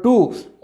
2,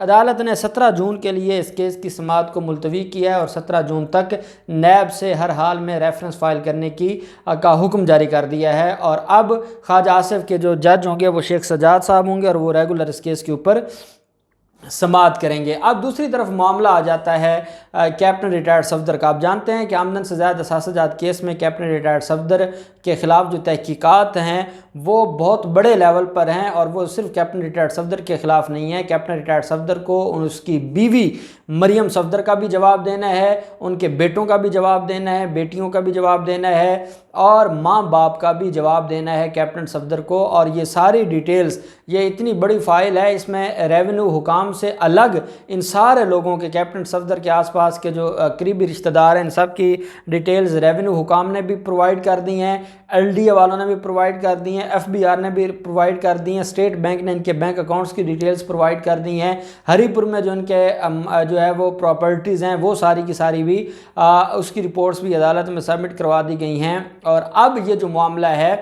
عدالت نے 17 جون کے لیے اس کیس کی سماعت کو ملتوی کیا ہے اور 17 جون تک نیب سے ہر حال میں ریفرنس فائل کرنے کا حکم جاری کر دیا ہے۔ اور اب خواجہ آصف کے جو جج ہوں گے وہ شیخ سجاد صاحب ہوں گے اور وہ ریگولر اس کیس کے اوپر سماعت کریں گے۔ اب دوسری طرف معاملہ آ جاتا ہے کیپٹن ریٹائرڈ صفدر کا۔ آپ جانتے ہیں کہ آمدن سے زائد اثاثہ جات کیس میں کیپٹن ریٹائرڈ صفدر کے خلاف جو تحقیقات ہیں وہ بہت بڑے لیول پر ہیں، اور وہ صرف کیپٹن ریٹائرڈ صفدر کے خلاف نہیں ہے۔ کیپٹن ریٹائرڈ صفدر کو اس کی بیوی مریم صفدر کا بھی جواب دینا ہے، ان کے بیٹوں کا بھی جواب دینا ہے، بیٹیوں کا بھی جواب دینا ہے، اور ماں باپ کا بھی جواب دینا ہے کیپٹن صفدر کو۔ اور یہ ساری ڈیٹیلز، یہ اتنی بڑی فائل ہے، اس میں ریونیو حکام سے الگ ان سارے لوگوں کے، کیپٹن صفدر کے آس پاس کے جو قریبی رشتہ دار ہیں، ان سب کی ڈیٹیلز ریونیو حکام نے بھی پرووائڈ کر دی ہیں، ایل ڈی اے والوں نے بھی پرووائڈ کر دی ہیں، ایف بی آر نے بھی پرووائڈ کر دی ہیں، اسٹیٹ بینک نے ان کے بینک اکاؤنٹس کی ڈیٹیلز پرووائڈ کر دی ہیں، ہری پور میں جو ان کے جو ہے وہ پراپرٹیز ہیں وہ ساری کی ساری بھی اس کی رپورٹس بھی عدالت میں سبمٹ کروا دی گئی ہیں۔ اور اب یہ جو معاملہ ہے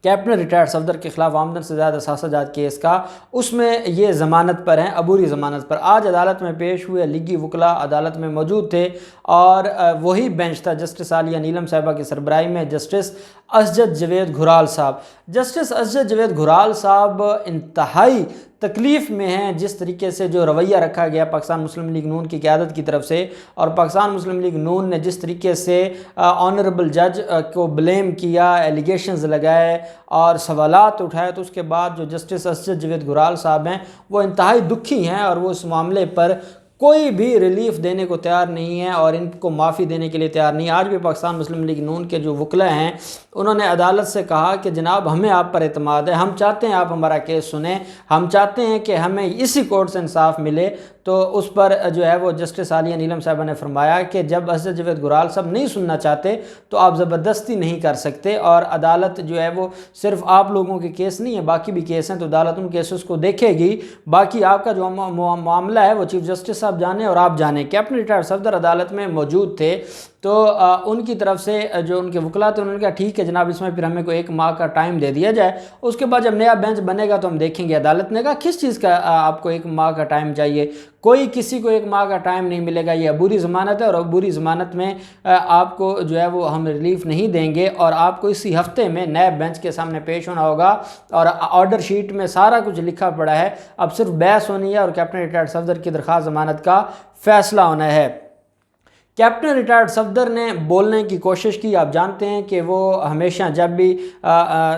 کیپٹن ریٹائرڈ صفدر کے خلاف آمدن سے زیادہ اثاثہ جات کیس کا، اس میں یہ ضمانت پر ہیں، عبوری ضمانت پر۔ آج عدالت میں پیش ہوئے لیگی وکلا عدالت میں موجود تھے، اور وہی بینچ تھا جسٹس عالیہ نیلم صاحبہ کی سربراہی میں جسٹس اسجد جاوید گھرال صاحب۔ جسٹس اسجد جاوید گھرال صاحب انتہائی تکلیف میں ہیں جس طریقے سے جو رویہ رکھا گیا پاکستان مسلم لیگ نون کی قیادت کی طرف سے، اور پاکستان مسلم لیگ نون نے جس طریقے سے آنریبل جج کو بلیم کیا، ایلیگیشنز لگائے اور سوالات اٹھائے، تو اس کے بعد جو جسٹس اسجد جاوید گھرال صاحب ہیں وہ انتہائی دکھی ہیں، اور وہ اس معاملے پر کوئی بھی ریلیف دینے کو تیار نہیں ہے اور ان کو معافی دینے کے لیے تیار نہیں ہے۔ آج بھی پاکستان مسلم لیگ نون کے جو وکلا ہیں انہوں نے عدالت سے کہا کہ جناب ہمیں آپ پر اعتماد ہے، ہم چاہتے ہیں آپ ہمارا کیس سنیں، ہم چاہتے ہیں کہ ہمیں اسی کورٹ سے انصاف ملے۔ تو اس پر جو ہے وہ جسٹس عالیہ نیلم صاحبہ نے فرمایا کہ جب اسجد جاوید گھرال صاحب نہیں سننا چاہتے تو آپ زبردستی نہیں کر سکتے، اور عدالت جو ہے وہ صرف آپ لوگوں کے کیس نہیں ہے، باقی بھی کیس ہیں، تو عدالت ان کیسز کو دیکھے گی۔ باقی آپ کا جو معاملہ ہے وہ چیف جسٹس صاحب جانے اور آپ جانیں۔ کیپٹن ریٹائرڈ صفدر عدالت میں موجود تھے، تو ان کی طرف سے جو ان کے وکلا تھے انہوں نے کہا ٹھیک ہے جناب، اس میں پھر ہمیں کو 1 ماہ کا ٹائم دے دیا جائے، اس کے بعد جب نیا بینچ بنے گا تو ہم دیکھیں گے۔ عدالت نے کہا کس چیز کا آپ کو 1 ماہ کا ٹائم چاہیے؟ کوئی کسی کو 1 ماہ کا ٹائم نہیں ملے گا، یہ عبوری ضمانت ہے، اور عبوری ضمانت میں آپ کو جو ہے وہ ہم ریلیف نہیں دیں گے، اور آپ کو اسی ہفتے میں نئے بینچ کے سامنے پیش ہونا ہوگا، اور آرڈر شیٹ میں سارا کچھ لکھا پڑا ہے، اب صرف بحث ہونی ہے اور کیپٹن ریٹائرڈ صفدر کی درخواست ضمانت کا فیصلہ ہونا ہے۔ کیپٹن ریٹائرڈ صفدر نے بولنے کی کوشش کی۔ آپ جانتے ہیں کہ وہ ہمیشہ جب بھی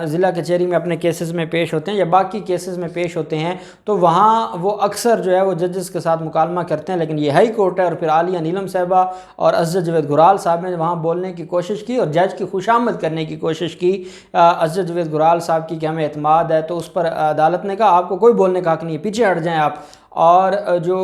ضلع کچہری میں اپنے کیسز میں پیش ہوتے ہیں یا باقی کیسز میں پیش ہوتے ہیں تو وہاں وہ اکثر جو ہے وہ ججز کے ساتھ مکالمہ کرتے ہیں، لیکن یہ ہائی کورٹ ہے، اور پھر عالیہ نیلم صاحبہ اور اسجد جاوید گھرال صاحب نے وہاں بولنے کی کوشش کی اور جج کی خوشامد کرنے کی کوشش کی اسجد جاوید گھرال صاحب کی کہ ہمیں اعتماد ہے، تو اس پر عدالت نے کہا آپ کو کوئی بولنے کا حق نہیں ہے، پیچھے ہٹ جائیں آپ۔ اور جو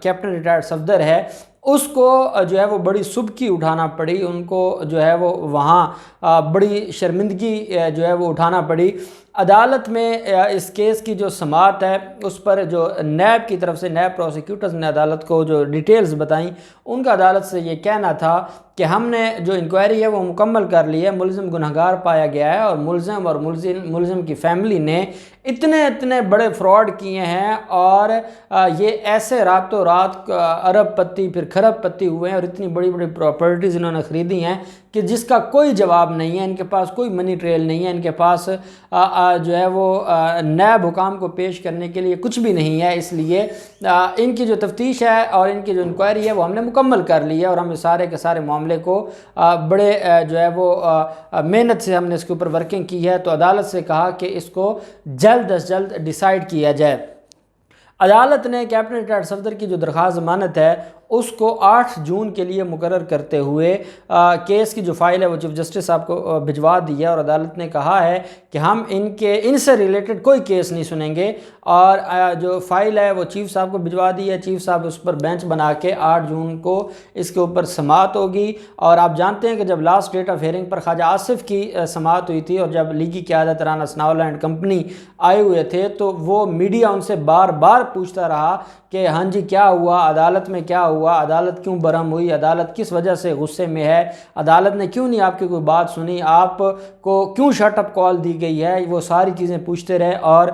کیپٹن ریٹائرڈ صفدر ہے اس کو جو ہے وہ بڑی سبکی اٹھانا پڑی، ان کو جو ہے وہ وہاں بڑی شرمندگی جو ہے وہ اٹھانا پڑی۔ عدالت میں اس کیس کی جو سماعت ہے اس پر جو نیب کی طرف سے نیب پروسیکیوٹرز نے عدالت کو جو ڈیٹیلز بتائیں، ان کا عدالت سے یہ کہنا تھا کہ ہم نے جو انکوائری ہے وہ مکمل کر لی ہے، ملزم گنہگار پایا گیا ہے، اور ملزم کی فیملی نے اتنے بڑے فراڈ کیے ہیں، اور یہ ایسے راتوں رات ارب پتی پھر کھرب پتی ہوئے ہیں، اور اتنی بڑی پراپرٹیز انہوں نے خریدی ہیں کہ جس کا کوئی جواب نہیں ہے، ان کے پاس کوئی منی ٹریل نہیں ہے، ان کے پاس جو ہے وہ نیب حکام کو پیش کرنے کے لیے کچھ بھی نہیں ہے۔ اس لیے ان کی جو تفتیش ہے اور ان کی جو انکوائری ہے وہ ہم نے مکمل کر لی ہے، اور ہم سارے کے سارے معاملے کو بڑے جو ہے وہ محنت سے ہم نے اس کے اوپر ورکنگ کی ہے۔ تو عدالت سے کہا کہ اس کو جلد از جلد ڈیسائیڈ کیا جائے۔ عدالت نے کیپٹن ریٹائرڈ صفدر کی جو درخواست ضمانت ہے اس کو 8 جون کے لیے مقرر کرتے ہوئے کیس کی جو فائل ہے وہ چیف جسٹس صاحب کو بھجوا دی ہے، اور عدالت نے کہا ہے کہ ہم ان سے ریلیٹڈ کوئی کیس نہیں سنیں گے، اور جو فائل ہے وہ چیف صاحب کو بھجوا دی ہے۔ چیف صاحب اس پر بینچ بنا کے 8 جون کو اس کے اوپر سماعت ہوگی، اور آپ جانتے ہیں کہ جب لاسٹ ڈیٹ آف ہیئرنگ پر خواجہ آصف کی سماعت ہوئی تھی، اور جب لیگی قیادت رانا ثناءاللہ اینڈ کمپنی آئے ہوئے تھے تو وہ میڈیا ان سے بار بار پوچھتا رہا کہ ہاں جی کیا ہوا، عدالت میں کیا ہوا؟ عدالت کیوں برہم ہوئی؟ عدالت کس وجہ سے غصے میں ہے؟ عدالت نے کیوں نہیں آپ کی کوئی بات سنی؟ آپ کو کیوں شٹ اپ کال دی گئی ہے؟ وہ ساری چیزیں پوچھتے رہے اور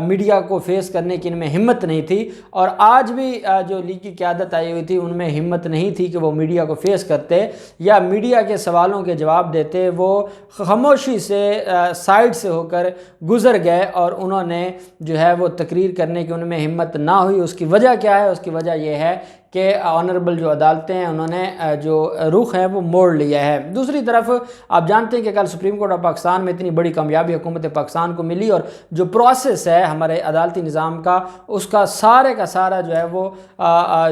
میڈیا کو فیس کرنے کی ان میں ہمت نہیں تھی، اور آج بھی جو لیگ کی قیادت آئی ہوئی تھی ان میں ہمت نہیں تھی کہ وہ میڈیا کو فیس کرتے یا میڈیا کے سوالوں کے جواب دیتے۔ وہ خاموشی سے سائیڈ سے ہو کر گزر گئے اور انہوں نے جو ہے وہ تقریر کرنے کی ان میں ہمت نہ ہوئی۔ اس کی وجہ کیا ہے؟ اس کی وجہ یہ ہے کہ آنریبل جو عدالتیں ہیں انہوں نے جو رخ ہے وہ موڑ لیا ہے۔ دوسری طرف آپ جانتے ہیں کہ کل سپریم کورٹ آف پاکستان میں اتنی بڑی کامیابی حکومت پاکستان کو ملی، اور جو پروسیس ہے ہمارے عدالتی نظام کا، اس کا سارے کا سارا جو ہے وہ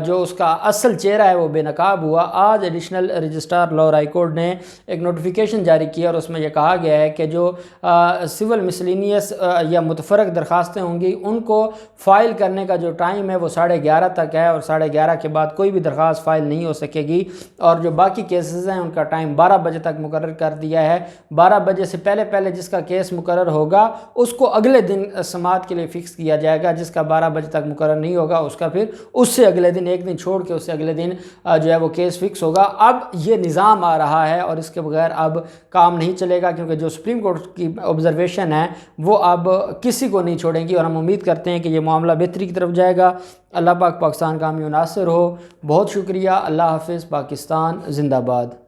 جو اس کا اصل چہرہ ہے وہ بے نقاب ہوا۔ آج additional registrar Lahore high court نے ایک نوٹیفیکیشن جاری کیا اور اس میں یہ کہا گیا ہے کہ جو سول مسلینیس یا متفرق درخواستیں ہوں گی ان کو فائل کرنے کا جو ٹائم ہے وہ 11:30 تک ہے، اور 11:30 کے بعد کوئی بھی درخواست فائل نہیں ہو سکے گی، اور جو باقی کیسز ہیں ان کا ٹائم 12 بجے تک مقرر کر دیا ہے۔ 12 بجے سے پہلے جس کا کیس مقرر ہوگا اس کو اگلے دن سماعت کے لیے فکس کیا جائے گا، جس کا 12 بجے تک مقرر نہیں ہوگا اس کا پھر اس سے اگلے دن، ایک دن چھوڑ کے اس سے اگلے دن جو ہے وہ کیس فکس ہوگا۔ اب یہ نظام آ رہا ہے اور اس کے بغیر اب کام نہیں چلے گا، کیونکہ جو سپریم کورٹ کی آبزرویشن ہے وہ اب کسی کو نہیں چھوڑیں گی، اور ہم امید کرتے ہیں کہ یہ معاملہ بہتری کی طرف جائے گا۔ اللہ پاک پاکستان کا حامی و ناصر ہو۔ بہت شکریہ۔ اللہ حافظ۔ پاکستان زندہ باد۔